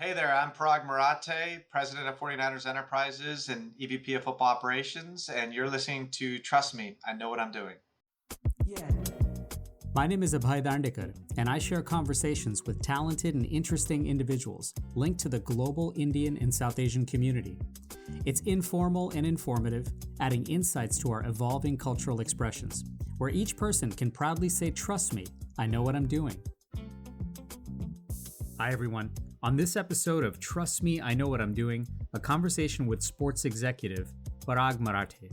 Hey there, I'm Paraag Marathe, President of 49ers Enterprises and EVP of Football Operations, and you're listening to Trust Me, I Know What I'm Doing. Yeah. My name is Abhay and I share conversations with talented and interesting individuals linked to the global Indian and South Asian community. It's informal and informative, adding insights to our evolving cultural expressions, where each person can proudly say, "Trust me, I know what I'm doing." Hi everyone. On this episode of Trust Me, I Know What I'm Doing, a conversation with sports executive Paraag Marathe.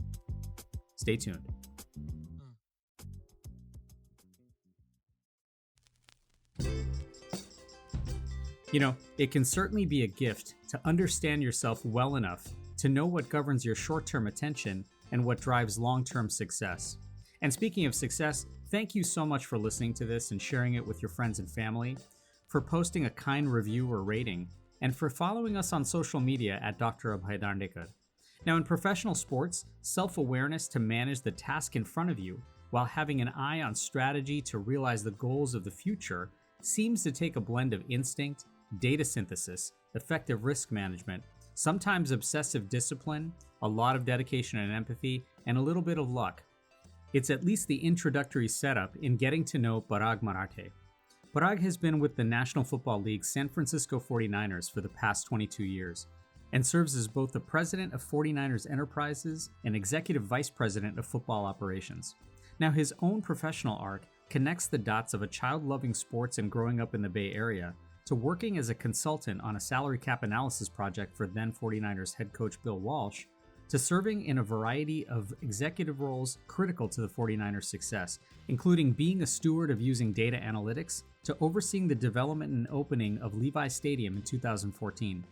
Stay tuned. You know, it can certainly be a gift to understand yourself well enough to know what governs your short-term attention and what drives long-term success. And speaking of success, thank you so much for listening to this and sharing it with your friends and family, for posting a kind review or rating, and for following us on social media at Dr. Abhay Darndekar. Now, in professional sports, self-awareness to manage the task in front of you while having an eye on strategy to realize the goals of the future seems to take a blend of instinct, data synthesis, effective risk management, sometimes obsessive discipline, a lot of dedication and empathy, and a little bit of luck. It's at least the introductory setup in getting to know Paraag Marathe. Paraag has been with the National Football League's San Francisco 49ers for the past 22 years and serves as both the president of 49ers Enterprises and executive vice president of football operations. Now, his own professional arc connects the dots of a child loving sports and growing up in the Bay Area to working as a consultant on a salary cap analysis project for then 49ers head coach Bill Walsh, to serving in a variety of executive roles critical to the 49ers' success, including being a steward of using data analytics, to overseeing the development and opening of Levi Stadium in 2014.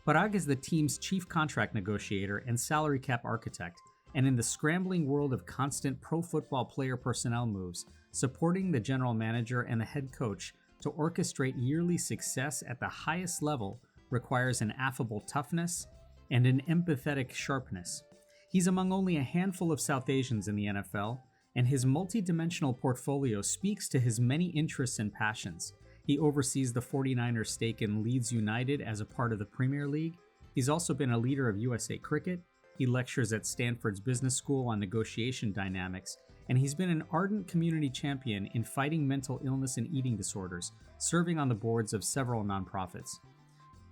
Paraag is the team's chief contract negotiator and salary cap architect, and in the scrambling world of constant pro football player personnel moves, supporting the general manager and the head coach to orchestrate yearly success at the highest level requires an affable toughness and an empathetic sharpness. He's among only a handful of South Asians in the NFL, and his multi-dimensional portfolio speaks to his many interests and passions. He oversees the 49ers stake in Leeds United as a part of the Premier League. He's also been a leader of USA Cricket. He lectures at Stanford's Business School on negotiation dynamics, and he's been an ardent community champion in fighting mental illness and eating disorders, serving on the boards of several nonprofits.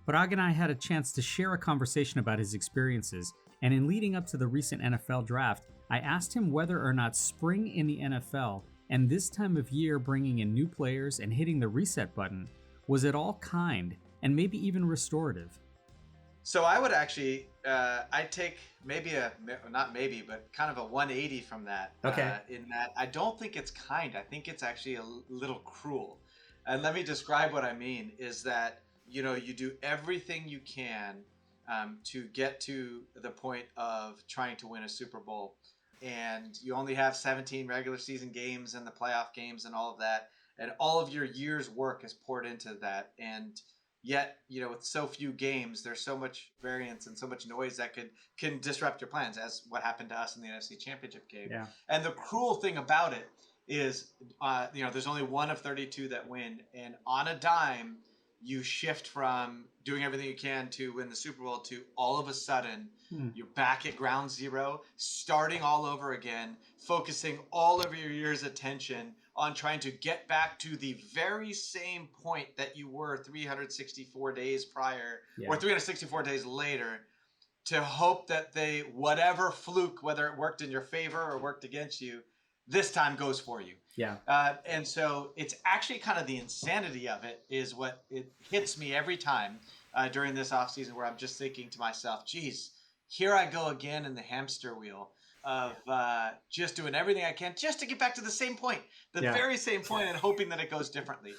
Paraag and I had a chance to share a conversation about his experiences, and in leading up to the recent NFL draft, I asked him whether or not spring in the NFL and this time of year bringing in new players and hitting the reset button was at all kind and maybe even restorative. So I would actually, I'd take but kind of a 180 from that. Okay. In that I don't think it's kind. I think it's actually a little cruel. And let me describe what I mean is that, you know, you do everything you can to get to the point of trying to win a Super Bowl. And you only have 17 regular season games and the playoff games and all of that. And all of your year's work is poured into that. And yet, you know, with so few games, there's so much variance and so much noise that can disrupt your plans, as what happened to us in the NFC Championship game. Yeah. And the cruel thing about it is, you know, there's only one of 32 that win. And on a dime, you shift from doing everything you can to win the Super Bowl to all of a sudden you're back at ground zero, starting all over again, focusing all of your year's attention on trying to get back to the very same point that you were 364 days prior or 364 days later, to hope that whatever fluke, whether it worked in your favor or worked against you, this time goes for you. Yeah. And so it's actually kind of the insanity of it is what it hits me every time during this off season, where I'm just thinking to myself, geez, here I go again in the hamster wheel of just doing everything I can just to get back to the same point, very same point, and hoping that it goes differently.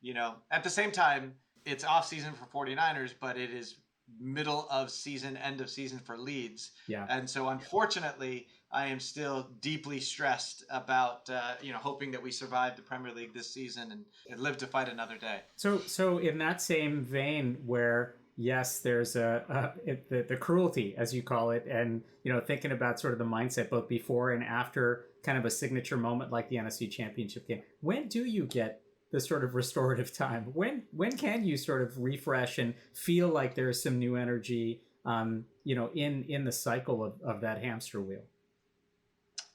You know, at the same time, it's off season for 49ers, but it is middle of season, end of season for Leeds. Yeah. And so unfortunately, I am still deeply stressed about, hoping that we survive the Premier League this season and live to fight another day. So in that same vein where, yes, there's the cruelty, as you call it, and, you know, thinking about sort of the mindset both before and after kind of a signature moment like the NFC Championship game, when do you get the sort of restorative time? When can you sort of refresh and feel like there's some new energy, in the cycle of that hamster wheel?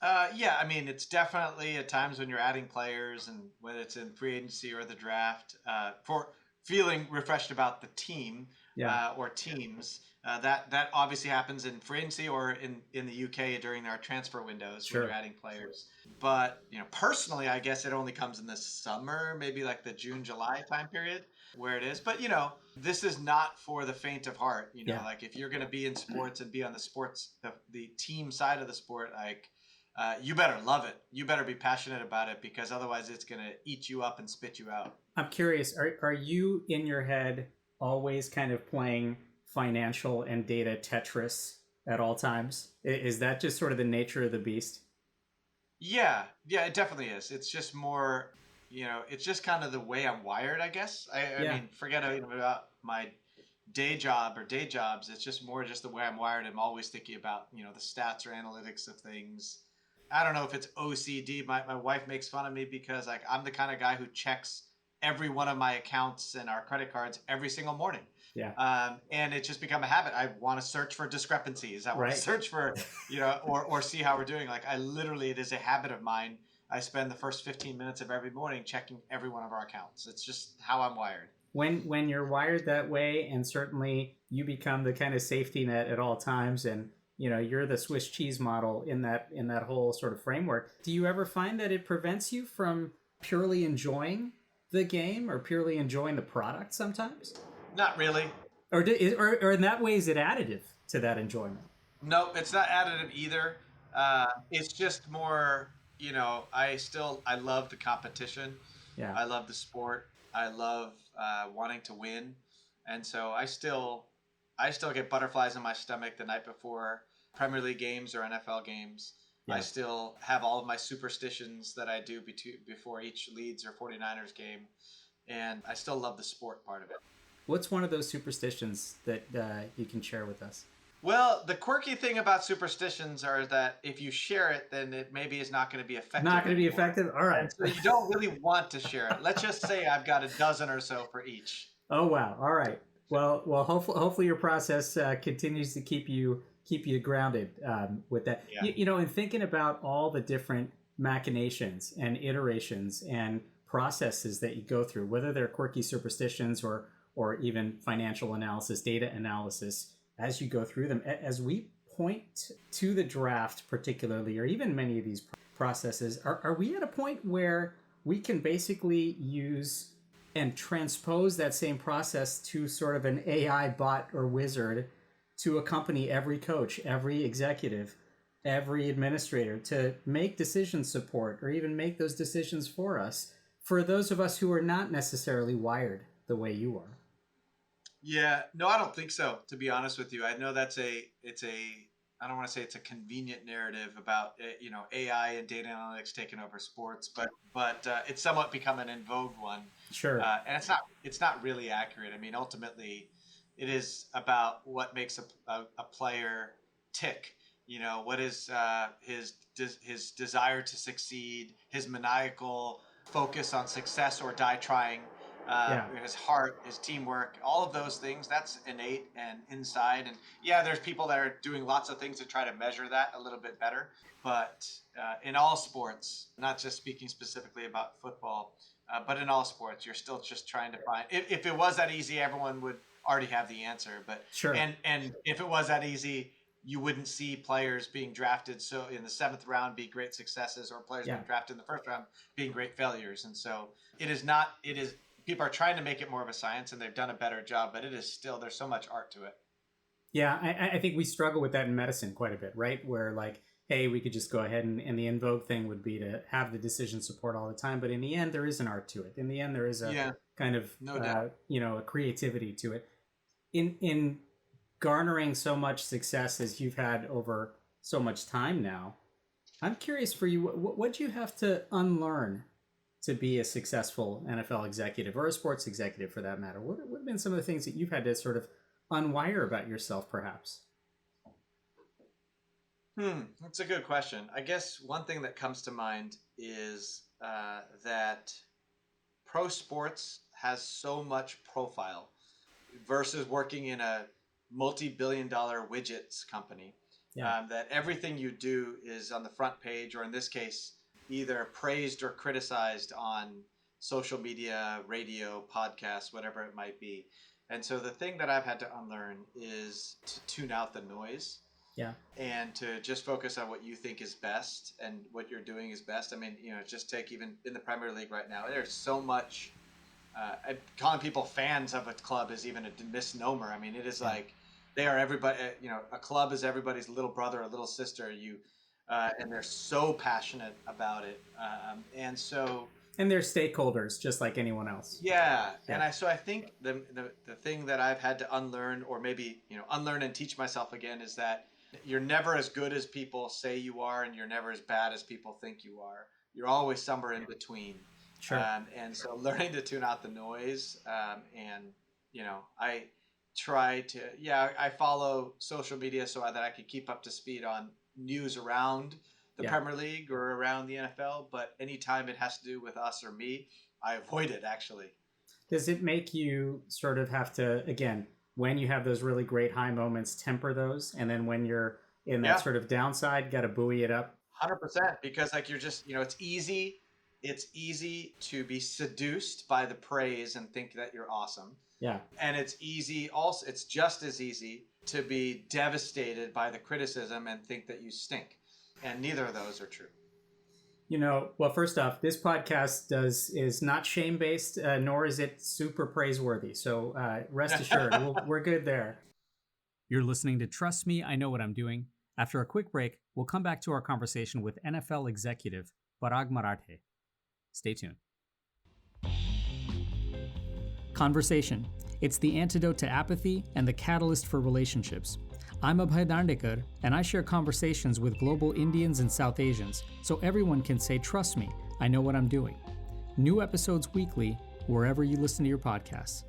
Yeah, I mean, it's definitely at times when you're adding players and when it's in free agency or the draft, for feeling refreshed about the team Yeah, or teams. That obviously happens in free agency or in the UK during our transfer windows when you're sure. adding players. But personally, I guess it only comes in the summer, maybe like the June July time period where it is. But this is not for the faint of heart. Yeah. Like if you're going to be in sports and be on the sports the team side of the sport, like you better love it. You better be passionate about it because otherwise it's going to eat you up and spit you out. I'm curious, are you in your head always kind of playing financial and data Tetris at all times? Is that just sort of the nature of the beast? Yeah, yeah, it definitely is. It's just more, it's just kind of the way I'm wired, I guess. I Yeah. mean, forget even about my day job or day jobs. It's just more just the way I'm wired. I'm always thinking about, the stats or analytics of things. I don't know if it's OCD. My wife makes fun of me because like I'm the kind of guy who checks every one of my accounts and our credit cards every single morning. Yeah. And it's just become a habit. I want to search for discrepancies. I want Right. to search for, or see how we're doing. Like I literally, it is a habit of mine. I spend the first 15 minutes of every morning checking every one of our accounts. It's just how I'm wired. When you're wired that way, and certainly you become the kind of safety net at all times, and you're the Swiss cheese model in that whole sort of framework. Do you ever find that it prevents you from purely enjoying the game or purely enjoying the product sometimes? Not really. Or in that way, is it additive to that enjoyment? No, it's not additive either. It's just more, I love the competition. Yeah. I love the sport. I love wanting to win, and so I still get butterflies in my stomach the night before Premier League games or NFL games. I Yeah. still have all of my superstitions that I do before each Leeds or 49ers game, and I still love the sport part of it. What's one of those superstitions that you can share with us? Well, the quirky thing about superstitions are that if you share it, then it maybe is not going to be effective. Not going to be anymore. effective? All right. So you don't really want to share it. Let's just say I've got a dozen or so for each. Oh wow! All right. Well. Hopefully your process continues to keep you grounded with that. Yeah. In thinking about all the different machinations and iterations and processes that you go through, whether they're quirky superstitions or even financial analysis, data analysis, as you go through them, as we point to the draft particularly, or even many of these processes, are we at a point where we can basically use and transpose that same process to sort of an AI bot or wizard to accompany every coach, every executive, every administrator to make decision support or even make those decisions for us, for those of us who are not necessarily wired the way you are? Yeah, no, I don't think so, to be honest with you. I know I don't want to say it's a convenient narrative about, AI and data analytics taking over sports, but it's somewhat become an in vogue one. Sure. And it's not really accurate. I mean, ultimately, it is about what makes a player tick. What is his desire to succeed, his maniacal focus on success or die trying, Yeah. his heart, his teamwork, all of those things. That's innate and inside. And yeah, there's people that are doing lots of things to try to measure that a little bit better. But in all sports, not just speaking specifically about football, but in all sports, you're still just trying to find. If it was that easy, everyone would already have the answer. But Sure. And if it was that easy, you wouldn't see players being drafted so in the 7th round be great successes, or players Yeah. being drafted in the 1st round being great failures. And so it is not. It is. People are trying to make it more of a science, and they've done a better job. But it is still, there's so much art to it. Yeah, I think we struggle with that in medicine quite a bit, right? Where like, hey, we could just go ahead and the in vogue thing would be to have the decision support all the time. But in the end, there is an art to it. In the end, there is a kind of, no doubt. A creativity to it. In garnering so much success as you've had over so much time now, I'm curious for you, what do you have to unlearn to be a successful NFL executive or a sports executive for that matter? What have been some of the things that you've had to sort of unwire about yourself, perhaps? That's a good question. I guess one thing that comes to mind is that pro sports has so much profile versus working in a multi-billion-dollar widgets company. That everything you do is on the front page, or in this case, either praised or criticized on social media, radio, podcasts, whatever it might be. And so the thing that I've had to unlearn is to tune out the noise. Yeah. And to just focus on what you think is best and what you're doing is best. I mean, just take even in the Premier League right now, there's so much. Calling people fans of a club is even a misnomer. I mean, it is like they are everybody. A club is everybody's little brother or little sister. And they're so passionate about it, and they're stakeholders just like anyone else. Yeah. And I think the thing that I've had to unlearn, or maybe unlearn and teach myself again, is that you're never as good as people say you are, and you're never as bad as people think you are. You're always somewhere in between. Sure. And so learning to tune out the noise, I try to, I follow social media so that I can keep up to speed on news around the Premier League or around the NFL. But anytime it has to do with us or me, I avoid it, actually. Does it make you sort of have to, again, when you have those really great high moments, temper those? And then when you're in that sort of downside, got to buoy it up? 100%. Because you're just, it's easy. It's easy to be seduced by the praise and think that you're awesome. Yeah. And it's just as easy to be devastated by the criticism and think that you stink. And neither of those are true. Well, first off, this podcast is not shame-based, nor is it super praiseworthy. So rest assured, we're good there. You're listening to Trust Me, I Know What I'm Doing. After a quick break, we'll come back to our conversation with NFL executive Paraag Marathe. Stay tuned. Conversation. It's the antidote to apathy and the catalyst for relationships. I'm Abhay, and I share conversations with global Indians and South Asians so everyone can say, trust me, I know what I'm doing. New episodes weekly, wherever you listen to your podcasts.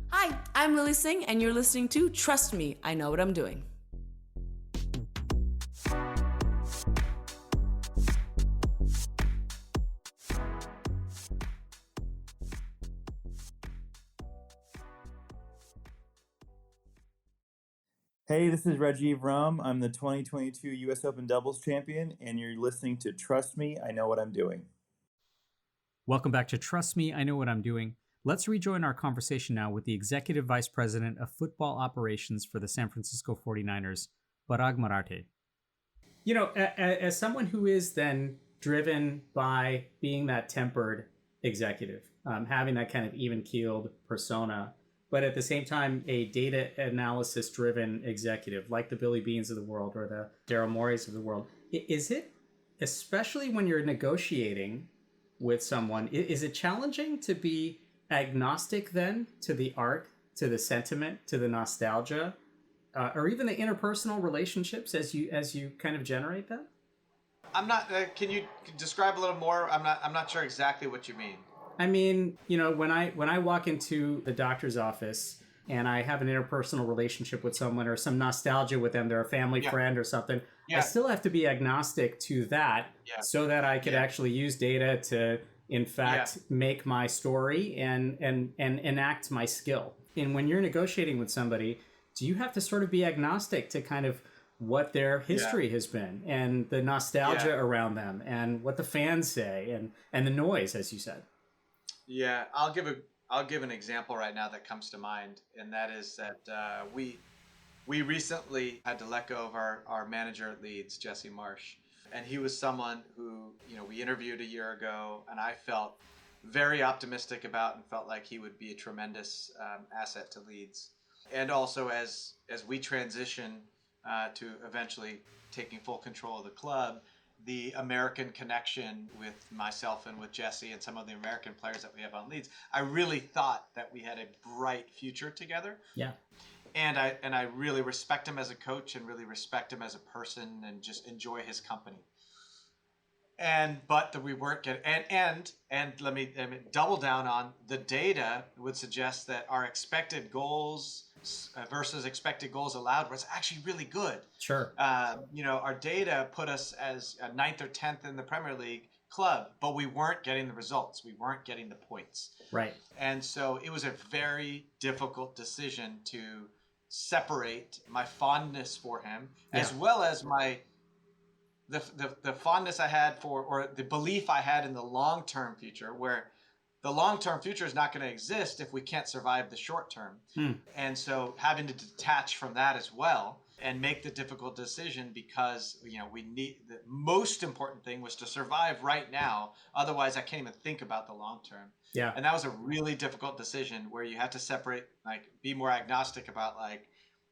Hi, I'm Lily Singh, and you're listening to Trust Me, I Know What I'm Doing. Hey, this is Rajiv Ram. I'm the 2022 U.S. Open Doubles Champion, and you're listening to Trust Me, I Know What I'm Doing. Welcome back to Trust Me, I Know What I'm Doing. Let's rejoin our conversation now with the Executive Vice President of Football Operations for the San Francisco 49ers, Paraag Marathe. As someone who is then driven by being that tempered executive, having that kind of even-keeled persona, but at the same time, a data analysis-driven executive like the Billy Beans of the world or the Daryl Morey's of the world, is it, especially when you're negotiating with someone, is it challenging to be agnostic then to the art, to the sentiment, to the nostalgia, or even the interpersonal relationships as you kind of generate that? I'm not. Can you describe a little more? I'm not sure exactly what you mean. I mean, when I walk into the doctor's office and I have an interpersonal relationship with someone or some nostalgia with them, they're a family friend or something, I still have to be agnostic to that so that I could actually use data to, in fact, make my story and enact my skill. And when you're negotiating with somebody, do you have to sort of be agnostic to kind of what their history has been and the nostalgia around them and what the fans say and the noise, as you said? Yeah, I'll give an example right now that comes to mind, and that is that we recently had to let go of our manager at Leeds, Jesse Marsh, and he was someone who we interviewed a year ago, and I felt very optimistic about and felt like he would be a tremendous asset to Leeds, and also as we transition to eventually taking full control of the club. The American connection with myself and with Jesse and some of the American players that we have on Leeds, I really thought that we had a bright future together. Yeah. And I really respect him as a coach and really respect him as a person and just enjoy his company. But we weren't getting, and let me double down on the data would suggest that our expected goals versus expected goals allowed was actually really good. Sure. Our data put us as a ninth or 10th in the Premier League club, but we weren't getting the results. We weren't getting the points. Right. And so it was a very difficult decision to separate my fondness for him, as well as the fondness I had for, or the belief I had in the long-term future, where the long-term future is not going to exist if we can't survive the short term. And so having to detach from that as well and make the difficult decision, because we need, the most important thing was to survive right now. Otherwise I can't even think about the long term. Yeah. And that was a really difficult decision where you have to separate, be more agnostic about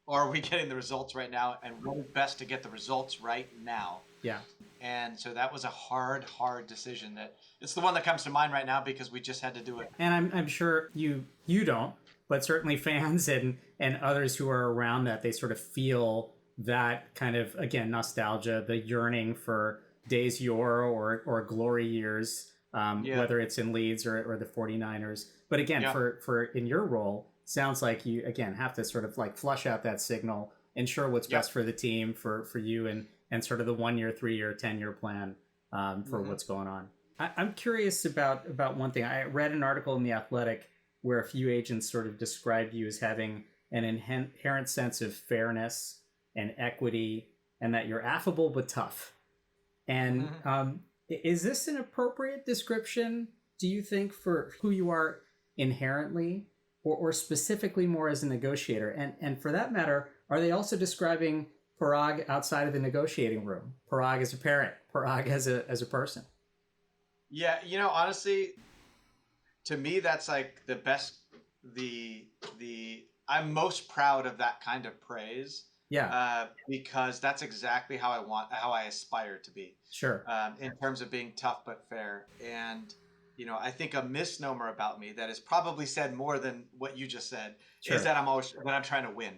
are we getting the results right now, and what is best to get the results right now. Yeah. And so that was a hard decision. That it's the one that comes to mind right now because we just had to do it. And I'm sure you don't, but certainly fans and others who are around that, they sort of feel that kind of, again, nostalgia, the yearning for days yore or glory years, whether it's in Leeds or the 49ers. But again, for in your role, sounds like you, again, have to sort of flush out that signal, ensure what's best for the team, for you, and sort of the 1 year, 3 year, 10-year plan for what's going on. I'm curious about one thing. I read an article in The Athletic where a few agents sort of described you as having an inherent sense of fairness and equity, and that you're affable but tough. And is this an appropriate description, do you think, for who you are inherently, or specifically more as a negotiator? And for that matter, are they also describing Paraag outside of the negotiating room? Paraag as a parent, Paraag as a person? Yeah, honestly, to me, that's the best, I'm most proud of that kind of praise. Yeah. Because that's exactly how I aspire to be. Sure. In terms of being tough but fair. And, I think a misnomer about me that is probably said more than what you just said is that I'm trying to win.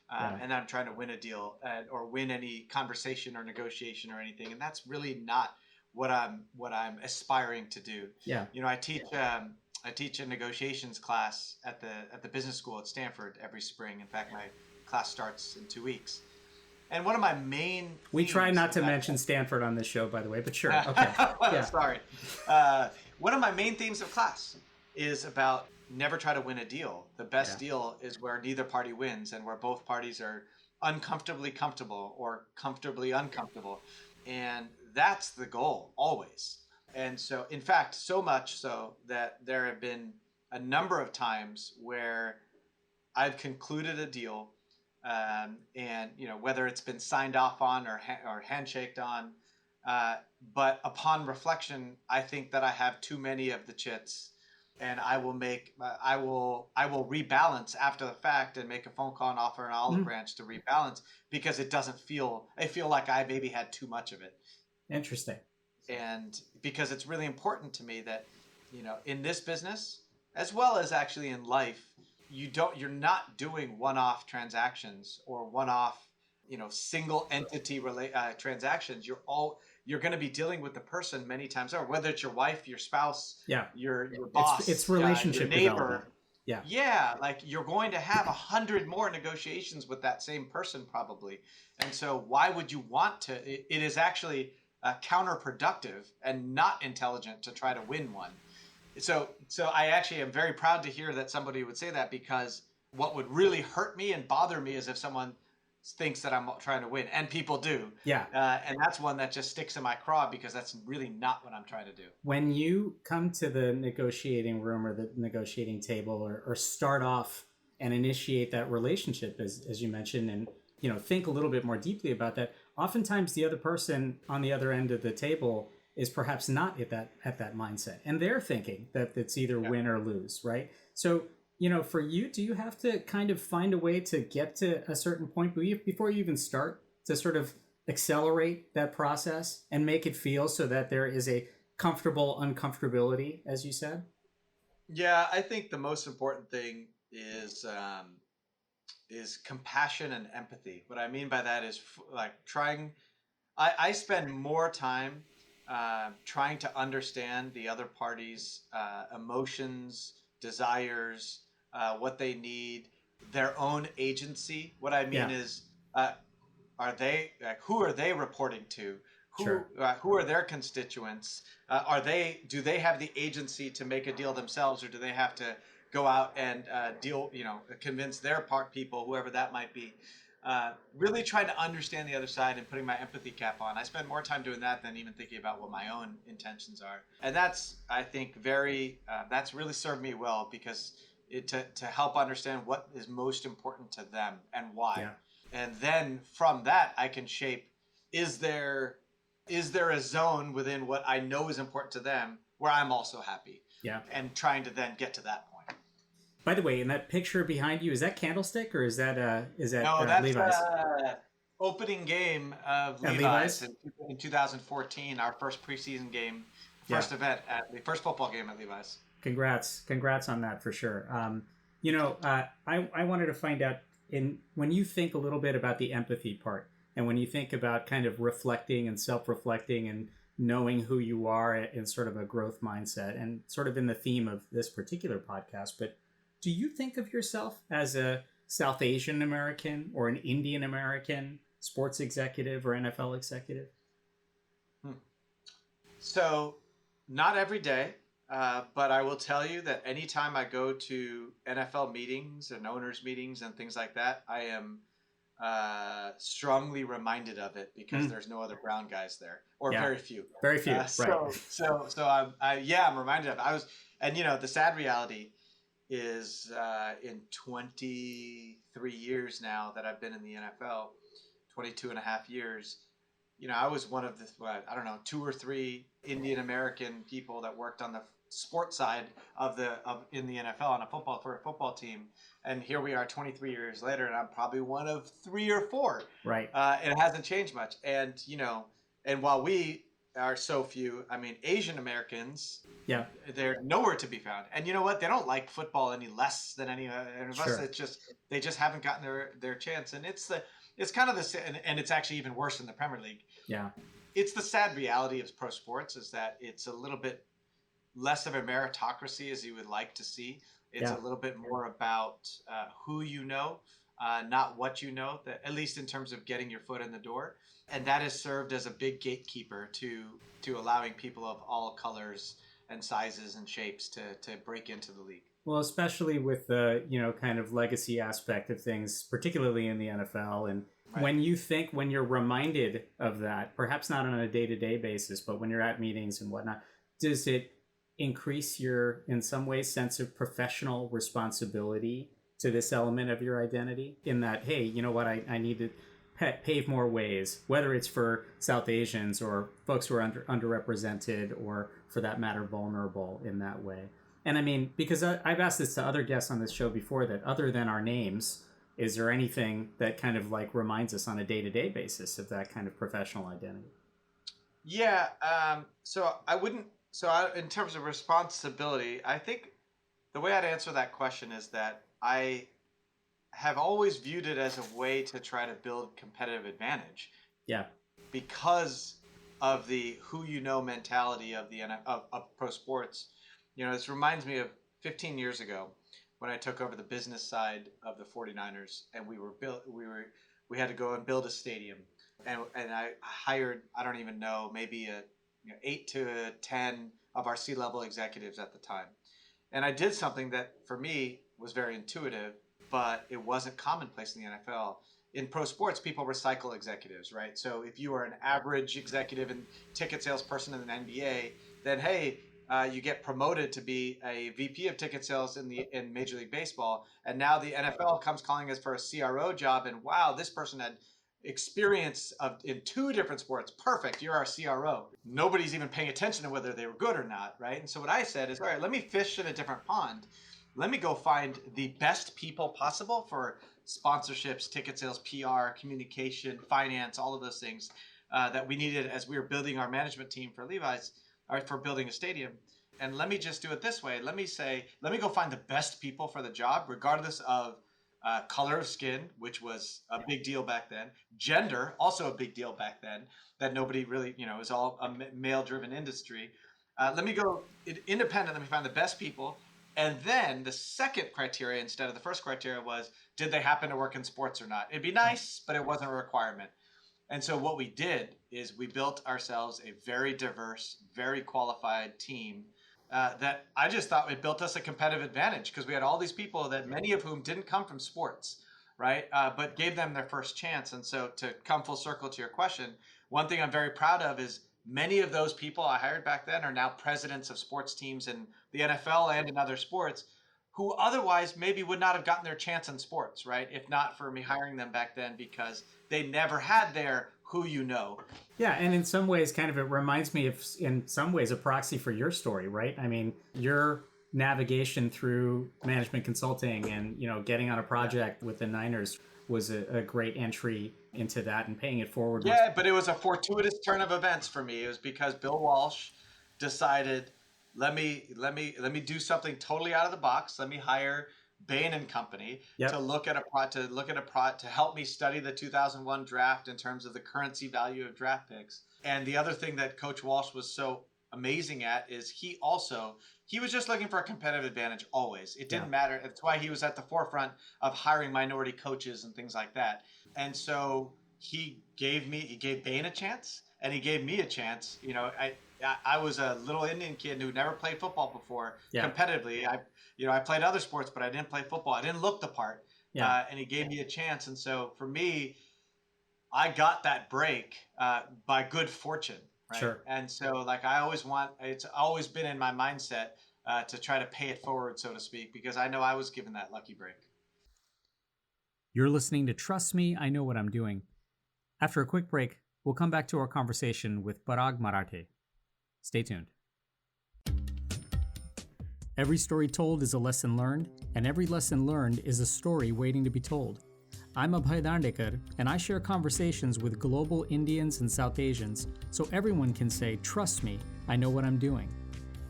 And I'm trying to win a deal or win any conversation or negotiation or anything. And that's really not what I'm aspiring to do. Yeah. I teach a negotiations class at the business school at Stanford every spring. In fact, my class starts in 2 weeks. And one of my main We try not to mention Stanford on this show, by the way, but sure. Okay. Yeah. Sorry. One of my main themes of class is about never try to win a deal. The best deal is where neither party wins and where both parties are uncomfortably comfortable or comfortably uncomfortable. And that's the goal, always. And so, in fact, so much so that there have been a number of times where I've concluded a deal, and whether it's been signed off on or handshaked on, but upon reflection, I think that I have too many of the chits, and I will rebalance after the fact and make a phone call and offer an olive branch to rebalance, because I feel like I maybe had too much of it. Interesting. And because it's really important to me that, in this business, as well as actually in life, you're not doing one-off transactions or one-off, single entity transactions. You're going to be dealing with the person many times over, whether it's your wife, your spouse, your boss, it's relationship your neighbor. development. Yeah. You're going to have 100 more negotiations with that same person probably. And so why would you want to, it is actually counterproductive and not intelligent to try to win one. So I actually am very proud to hear that somebody would say that, because what would really hurt me and bother me is if someone thinks that I'm trying to win, and people do. Yeah. And that's one that just sticks in my craw, because that's really not what I'm trying to do. When you come to the negotiating room or the negotiating table, or start off and initiate that relationship, as you mentioned, and think a little bit more deeply about that, oftentimes the other person on the other end of the table is perhaps not at that mindset, and they're thinking that it's either win or lose, right? So, for you, do you have to kind of find a way to get to a certain point before you even start to sort of accelerate that process and make it feel so that there is a comfortable uncomfortability, as you said? Yeah, I think the most important thing is compassion and empathy. What I mean by that is I spend more time trying to understand the other party's emotions, desires, what they need, their own agency. What I mean Yeah. is, are they who are they reporting to? Sure. Who are their constituents? Do they have the agency to make a deal themselves, or do they have to go out and convince their people, whoever that might be? Really trying to understand the other side and putting my empathy cap on. I spend more time doing that than even thinking about what my own intentions are, and that's, I think, that's really served me well, because to help understand what is most important to them and why. Yeah. And then from that I can shape, is there a zone within what I know is important to them where I'm also happy? Yeah. And trying to then get to that point. By the way, in that picture behind you, is that Candlestick or is that No, that's Levi's? Opening game of At Levi's Levi's? in 2014, our first preseason game, first event at the first football game at Levi's. Congrats on that for sure. I wanted to find out, when you think a little bit about the empathy part, and when you think about kind of reflecting and self-reflecting and knowing who you are in sort of a growth mindset, and sort of in the theme of this particular podcast, but do you think of yourself as a South Asian American or an Indian American sports executive or NFL executive? So, not every day, but I will tell you that anytime I go to NFL meetings and owners' meetings and things like that, I am strongly reminded of it, because there's no other brown guys there, or very few. Very few, right? So I'm reminded of it. And the sad reality is, in 23 years now that I've been in the NFL, 22 and a half years, I was one of the, 2 or 3 Indian American people that worked on the sports side in the NFL on for a football team. And here we are 23 years later, and I'm probably one of 3 or 4. Right. And it hasn't changed much. And, and while we are so few, Asian Americans, they're nowhere to be found. And you know what? They don't like football any less than any of us. Sure. It's just, they just haven't gotten their chance. And it's kind of and it's actually even worse in the Premier League. Yeah. It's the sad reality of pro sports, is that it's a little bit less of a meritocracy as you would like to see. It's a little bit more about who you know, not what you know, at least in terms of getting your foot in the door. And that has served as a big gatekeeper to allowing people of all colors and sizes and shapes to break into the league. Well, especially with the, kind of legacy aspect of things, particularly in the NFL. And right. When you're reminded of that, perhaps not on a day-to-day basis, but when you're at meetings and whatnot, does it increase your, in some ways, sense of professional responsibility to this element of your identity? In that, hey, you know what, I need to pave more ways, whether it's for South Asians or folks who are underrepresented, or for that matter, vulnerable in that way. And because I've asked this to other guests on this show before, that other than our names, is there anything that kind of like reminds us on a day-to-day basis of that kind of professional identity? Yeah. In terms of responsibility, I think the way I'd answer that question is that I have always viewed it as a way to try to build competitive advantage. Yeah. Because of the who you know mentality of of pro sports. This reminds me of 15 years ago when I took over the business side of the 49ers, and we had to go and build a stadium, and I hired, I don't even know, maybe 8 to 10 of our C-level executives at the time. And I did something that for me was very intuitive, but it wasn't commonplace in the NFL. In pro sports, people recycle executives, right? So if you are an average executive and ticket salesperson in the NBA, then hey, you get promoted to be a VP of ticket sales in Major League Baseball, and now the NFL comes calling us for a CRO job, and wow, this person had experience in 2 different sports. Perfect, you're our CRO. Nobody's even paying attention to whether they were good or not, right? And so what I said is, all right, let me fish in a different pond. Let me go find the best people possible for sponsorships, ticket sales, PR, communication, finance, all of those things that we needed as we were building our management team for Levi's, or for building a stadium. And let me just do it this way. Let me go find the best people for the job, regardless of color of skin, which was a big deal back then. Gender, also a big deal back then, that nobody really, it was all a male-driven industry. Let me go independent. Let me find the best people. And then the second criteria instead of the first criteria was, did they happen to work in sports or not? It'd be nice, but it wasn't a requirement. And so what we did is we built ourselves a very diverse, very qualified team that I just thought it built us a competitive advantage because we had all these people that many of whom didn't come from sports, right? But gave them their first chance. And so to come full circle to your question, one thing I'm very proud of is many of those people I hired back then are now presidents of sports teams in the NFL and in other sports who otherwise maybe would not have gotten their chance in sports, right? If not for me hiring them back then because they never had their who you know. Yeah, and in some ways, kind of it reminds me of, in some ways, a proxy for your story, right? I mean, your navigation through management consulting and, getting on a project with the Niners was a great entry into that and paying it forward. Yeah, but it was a fortuitous turn of events for me. It was because Bill Walsh decided, let me do something totally out of the box. Let me hire Bain and Company to look at to help me study the 2001 draft in terms of the currency value of draft picks. And the other thing that Coach Walsh was so amazing at is he was just looking for a competitive advantage always. It didn't matter. That's why he was at the forefront of hiring minority coaches and things like that. And so he gave Bain a chance and he gave me a chance. I was a little Indian kid who never played football before competitively. I played other sports, but I didn't play football. I didn't look the part. And he gave me a chance. And so for me, I got that break by good fortune. Right? Sure. And so it's always been in my mindset to try to pay it forward, so to speak, because I know I was given that lucky break. You're listening to Trust Me, I Know What I'm Doing. After a quick break, we'll come back to our conversation with Paraag Marathe. Stay tuned. Every story told is a lesson learned, and every lesson learned is a story waiting to be told. I'm Abhay Dandekar, and I share conversations with global Indians and South Asians so everyone can say, trust me, I know what I'm doing.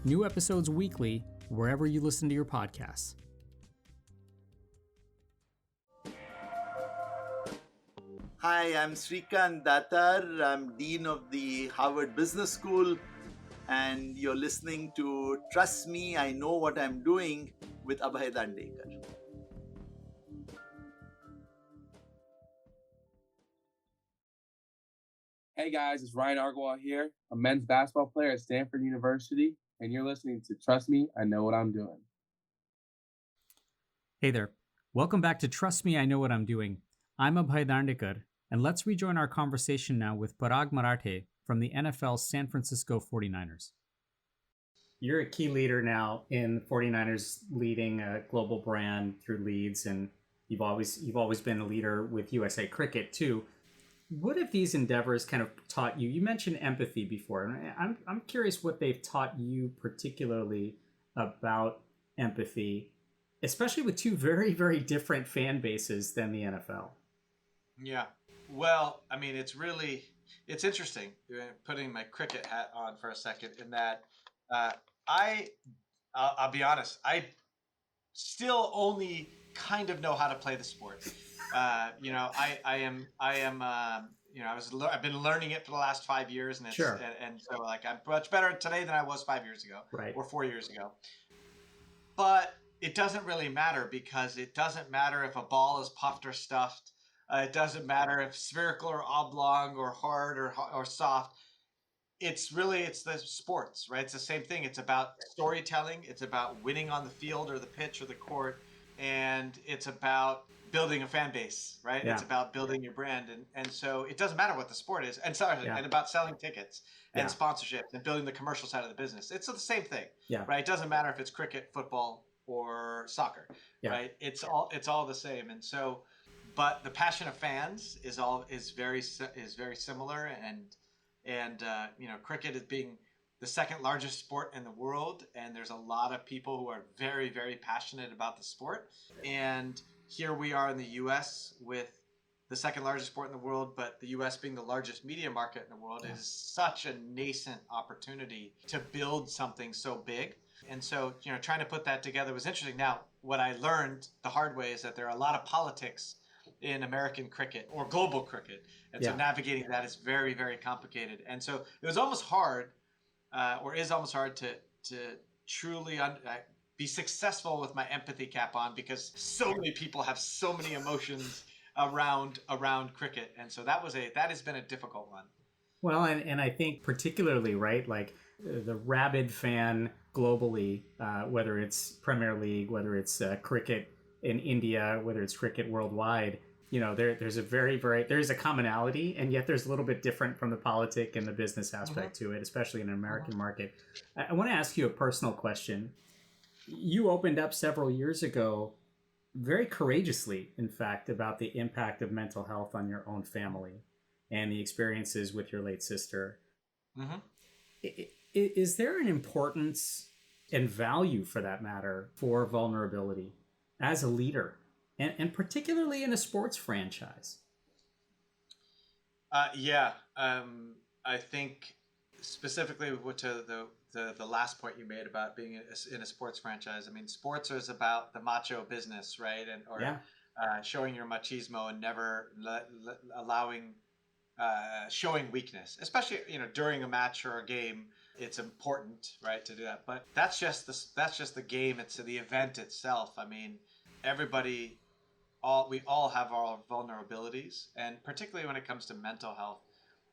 New episodes weekly, wherever you listen to your podcasts. Hi, I'm Srikant Datar. I'm Dean of the Harvard Business School, and you're listening to Trust Me, I Know What I'm Doing with Abhay Dandekar. Hey guys, it's Ryan Argwal here, a men's basketball player at Stanford University, and you're listening to Trust Me, I Know What I'm Doing. Hey there. Welcome back to Trust Me, I Know What I'm Doing. I'm Abhay Dandekar, and let's rejoin our conversation now with Paraag Marathe from the NFL's San Francisco 49ers. You're a key leader now in the 49ers, leading a global brand through leads, and you've always been a leader with USA Cricket too. What have these endeavors kind of taught you? You mentioned empathy before, and I'm curious what they've taught you particularly about empathy, especially with two very, very different fan bases than the NFL. Yeah. Well, I mean, it's interesting putting my cricket hat on for a second in that I'll be honest, I still only kind of know how to play the sport. I've been learning it for the last 5 years, and so I'm much better today than I was 5 years ago, or 4 years ago. But it doesn't really matter because it doesn't matter if a ball is puffed or stuffed. It doesn't matter if spherical or oblong or hard or soft. It's the sports, right? It's the same thing. It's about storytelling. It's about winning on the field or the pitch or the court, and it's about building a fan base, right? Yeah. It's about building your brand. And so it doesn't matter what the sport is. And and about selling tickets and sponsorships and building the commercial side of the business. It's the same thing, right? It doesn't matter if it's cricket, football, or soccer, right? It's all the same. And so, but the passion of fans is very similar. And cricket is being the second largest sport in the world. And there's a lot of people who are very, very passionate about the sport. And here we are in the U.S. with the second largest sport in the world, but the U.S. being the largest media market in the world is such a nascent opportunity to build something so big. And so, trying to put that together was interesting. Now, what I learned the hard way is that there are a lot of politics in American cricket or global cricket. And so navigating that is very, very complicated. And so it was almost hard, or is almost hard to truly be successful with my empathy cap on, because so many people have so many emotions around cricket, and so that has been a difficult one. Well, and I think particularly, right, like the rabid fan globally, whether it's Premier League, whether it's cricket in India, whether it's cricket worldwide, there's a commonality, and yet there's a little bit different from the politic and the business aspect to it, especially in an American market. I want to ask you a personal question. You opened up several years ago, very courageously, in fact, about the impact of mental health on your own family and the experiences with your late sister. Is there an importance and value, for that matter, for vulnerability as a leader, and particularly in a sports franchise? I think specifically to the last point you made about being in a sports franchise. I mean, sports is about the macho business, right? Showing your machismo and never allowing showing weakness, especially during a match or a game. It's important, right, to do that. But that's just the game. It's the event itself. I mean, we all have our vulnerabilities, and particularly when it comes to mental health.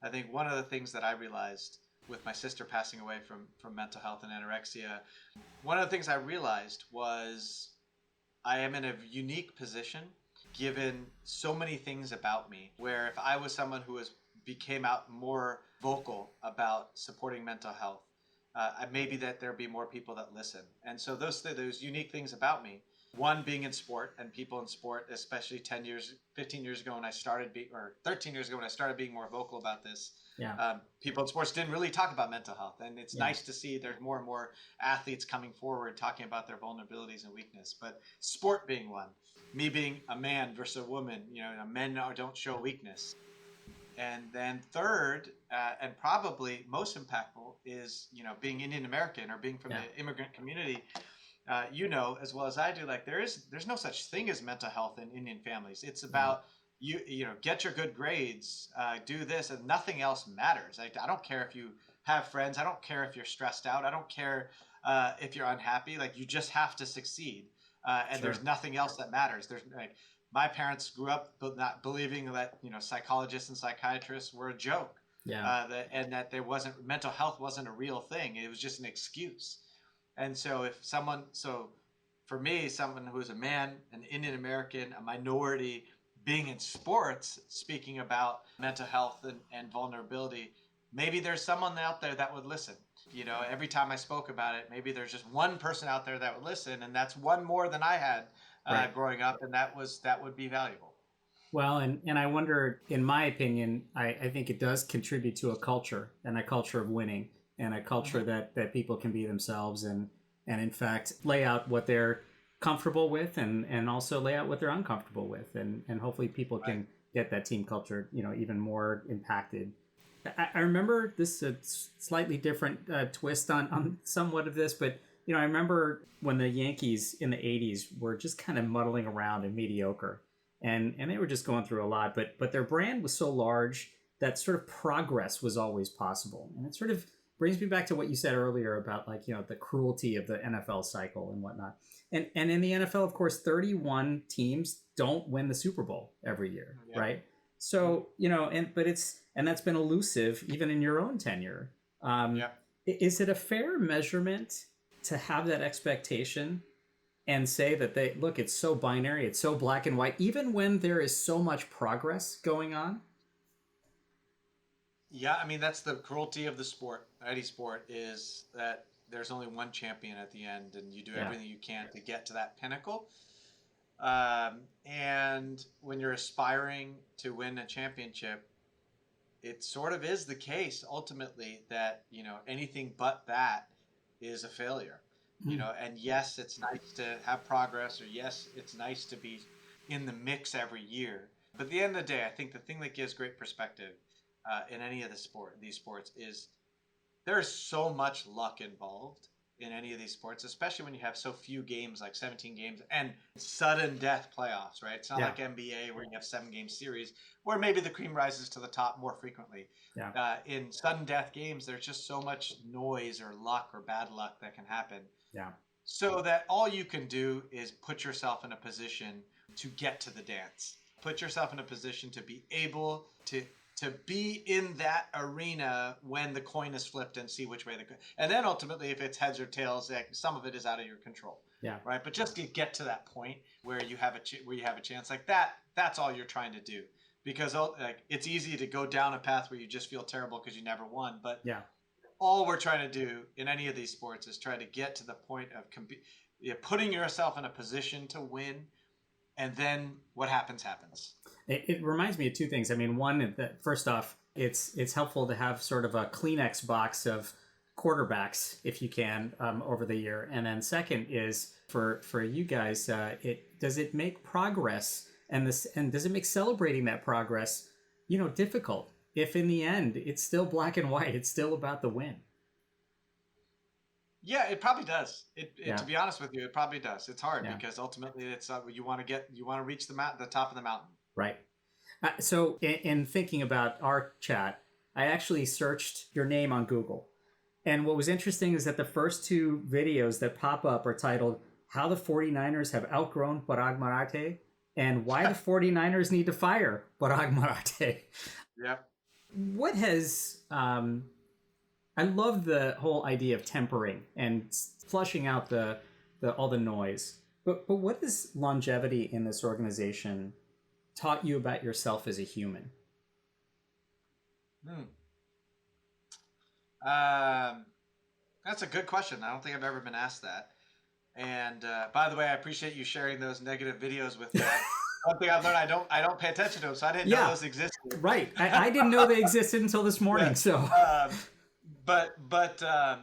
I think one of the things that I realized with my sister passing away from mental health and anorexia, one of the things I realized was I am in a unique position given so many things about me, where if I was someone who became out more vocal about supporting mental health, maybe that there'd be more people that listen. And so those unique things about me, one being in sport, and people in sport, especially 15 years ago when I started or 13 years ago when I started being more vocal about this, people in sports didn't really talk about mental health. And it's nice to see there's more and more athletes coming forward talking about their vulnerabilities and weakness. But sport being one, me being a man versus a woman, men don't show weakness. And then third, and probably most impactful, is being Indian American or being from the immigrant community. As well as I do, like there's no such thing as mental health in Indian families. It's about get your good grades, do this, and nothing else matters. I don't care if you have friends. I don't care if you're stressed out. I don't care if you're unhappy. Like, you just have to succeed, and there's nothing else that matters. There's my parents grew up not believing that psychologists and psychiatrists were a joke, and that mental health wasn't a real thing. It was just an excuse. And so for me, someone who is a man, an Indian American, a minority, being in sports, speaking about mental health and vulnerability, maybe there's someone out there that would listen. Every time I spoke about it, maybe there's just one person out there that would listen, and that's one more than I had growing up, and that would be valuable. Well, and I wonder, in my opinion, I think it does contribute to a culture, and a culture of winning, and a culture that people can be themselves and in fact lay out what they're comfortable with, and also lay out what they're uncomfortable with, and hopefully people can get that team culture even more impacted. I remember this a slightly different twist on somewhat of this, but I remember when the Yankees in the 80s were just kind of muddling around and mediocre, and they were just going through a lot, but their brand was so large that sort of progress was always possible. And it sort of brings me back to what you said earlier about the cruelty of the NFL cycle and whatnot. And in the NFL, of course, 31 teams don't win the Super Bowl every year, right? So, and that's been elusive even in your own tenure. Is it a fair measurement to have that expectation and say that it's so binary, it's so black and white, even when there is so much progress going on? Yeah, I mean, that's the cruelty of the sport. Any sport is that there's only one champion at the end, and you do everything you can to get to that pinnacle. And when you're aspiring to win a championship, it sort of is the case ultimately that anything but that is a failure. And yes, it's nice to have progress, or yes, it's nice to be in the mix every year. But at the end of the day, I think the thing that gives great perspective in any of these sports is there's so much luck involved in any of these sports, especially when you have so few games, like 17 games, and sudden death playoffs, right? It's not like NBA where you have 7-game series, where maybe the cream rises to the top more frequently. In sudden death games, there's just so much noise or luck or bad luck that can happen. so that all you can do is put yourself in a position to get to the dance. Put yourself in a position to be able to be in that arena when the coin is flipped and see which way and then ultimately if it's heads or tails, like, some of it is out of your control. Yeah. Right. But just to get to that point where you have a chance like that, that's all you're trying to do. Because like it's easy to go down a path where you just feel terrible because you never won. But yeah, all we're trying to do in any of these sports is try to get to the point of putting yourself in a position to win. And then what happens. It reminds me of two things. I mean, one, that first off, it's helpful to have sort of a Kleenex box of quarterbacks, if you can, over the year. And then second is for you guys, does it make progress and does it make celebrating that progress, difficult? If in the end it's still black and white, it's still about the win. Yeah, it probably does. To be honest with you, it probably does. It's hard because ultimately it's you want to reach the top of the mountain. Right. So in thinking about our chat, I actually searched your name on Google. And what was interesting is that the first two videos that pop up are titled How the 49ers Have Outgrown Paraag Marathe and Why the 49ers Need to Fire Paraag Marathe. Yeah. What has... I love the whole idea of tempering and flushing out the all the noise. But what has longevity in this organization taught you about yourself as a human? That's a good question. I don't think I've ever been asked that. And by the way, I appreciate you sharing those negative videos with me. One thing I've learned, I don't pay attention to them, so I didn't know those existed. Right. I didn't know they existed until this morning. So. But I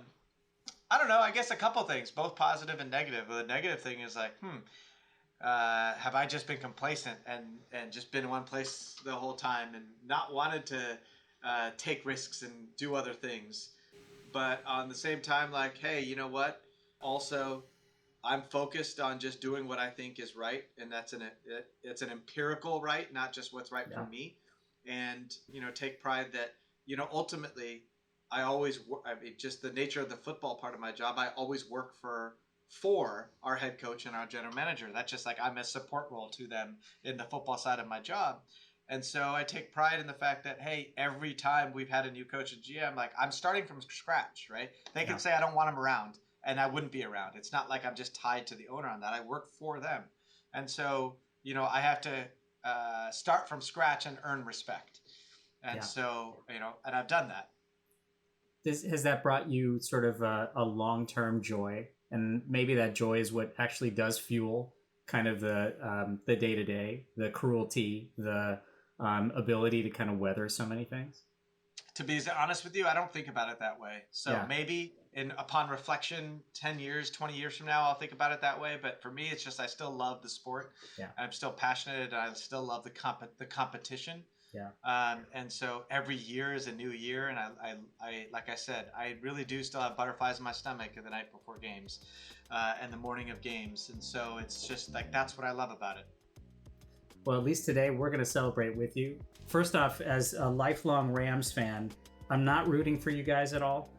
don't know. I guess a couple things, both positive and negative. The negative thing is like, have I just been complacent and just been in one place the whole time and not wanted to take risks and do other things? But on the same time, like, hey, you know what? Also, I'm focused on just doing what I think is right, and it's an empirical right, not just what's right for me. And take pride that ultimately. I always, just the nature of the football part of my job, I always work for our head coach and our general manager. That's just like I'm a support role to them in the football side of my job. And so I take pride in the fact that, hey, every time we've had a new coach and GM, like I'm starting from scratch, right? They can say I don't want him around and I wouldn't be around. It's not like I'm just tied to the owner on that. I work for them. And so, I have to start from scratch and earn respect. And so, and I've done that. Has that brought you sort of a long-term joy? And maybe that joy is what actually does fuel kind of the day-to-day, the cruelty, the ability to kind of weather so many things? To be honest with you, I don't think about it that way. So maybe upon reflection, 10 years, 20 years from now, I'll think about it that way. But for me, it's just I still love the sport. Yeah. I'm still passionate. And I still love the competition. Yeah. And so every year is a new year, and I like I said, I really do still have butterflies in my stomach the night before games, and the morning of games, and so it's just like that's what I love about it. Well, at least today we're going to celebrate with you. First off, as a lifelong Rams fan, I'm not rooting for you guys at all.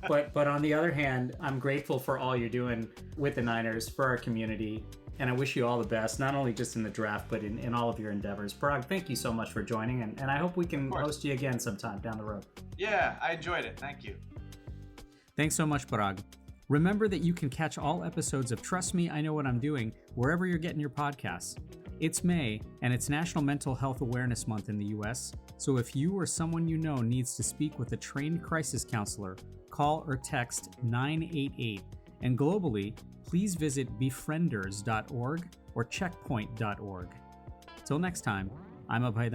but on the other hand, I'm grateful for all you're doing with the Niners, for our community. And I wish you all the best, not only just in the draft, but in all of your endeavors. Paraag, thank you so much for joining, and I hope we can host you again sometime down the road. Yeah, I enjoyed it. Thank you. Thanks so much, Paraag. Remember that you can catch all episodes of Trust Me, I Know What I'm Doing wherever you're getting your podcasts. It's May, and it's National Mental Health Awareness Month in the U.S., so if you or someone you know needs to speak with a trained crisis counselor, call or text 988. And globally, please visit befrienders.org or checkpoint.org. Till next time, I'm Abhay.